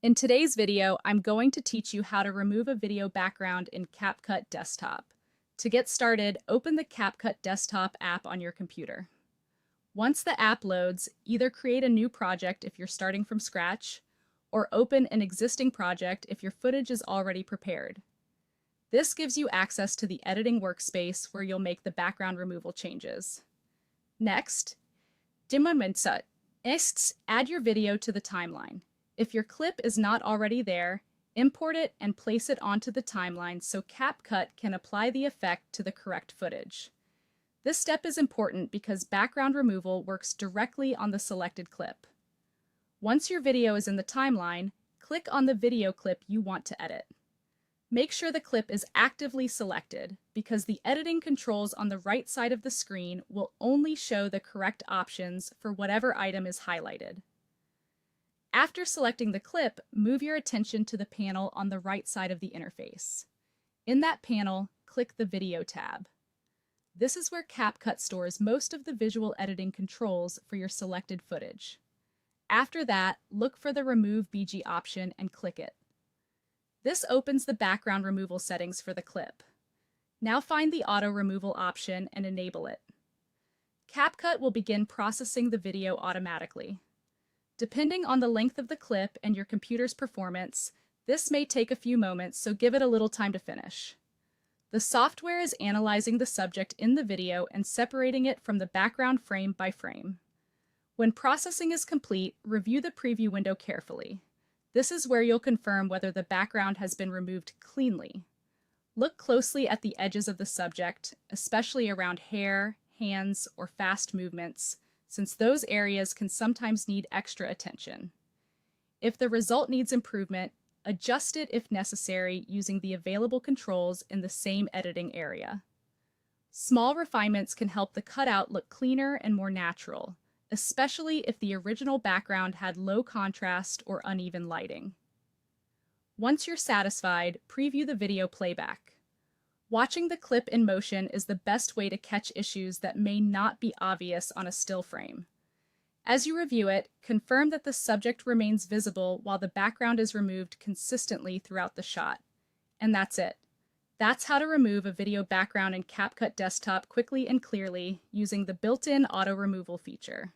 In today's video, I'm going to teach you how to remove a video background in CapCut Desktop. To get started, open the CapCut Desktop app on your computer. Once the app loads, either create a new project if you're starting from scratch, or open an existing project if your footage is already prepared. This gives you access to the editing workspace where you'll make the background removal changes. Next, add your video to the timeline. If your clip is not already there, import it and place it onto the timeline so CapCut can apply the effect to the correct footage. This step is important because background removal works directly on the selected clip. Once your video is in the timeline, click on the video clip you want to edit. Make sure the clip is actively selected because the editing controls on the right side of the screen will only show the correct options for whatever item is highlighted. After selecting the clip, move your attention to the panel on the right side of the interface. In that panel, click the Video tab. This is where CapCut stores most of the visual editing controls for your selected footage. After that, look for the Remove BG option and click it. This opens the background removal settings for the clip. Now find the Auto Removal option and enable it. CapCut will begin processing the video automatically. Depending on the length of the clip and your computer's performance, this may take a few moments, so give it a little time to finish. The software is analyzing the subject in the video and separating it from the background frame by frame. When processing is complete, review the preview window carefully. This is where you'll confirm whether the background has been removed cleanly. Look closely at the edges of the subject, especially around hair, hands, or fast movements, since those areas can sometimes need extra attention. If the result needs improvement, adjust it if necessary using the available controls in the same editing area. Small refinements can help the cutout look cleaner and more natural, especially if the original background had low contrast or uneven lighting. Once you're satisfied, preview the video playback. Watching the clip in motion is the best way to catch issues that may not be obvious on a still frame. As you review it, confirm that the subject remains visible while the background is removed consistently throughout the shot. And that's it. That's how to remove a video background in CapCut Desktop quickly and clearly using the built-in auto removal feature.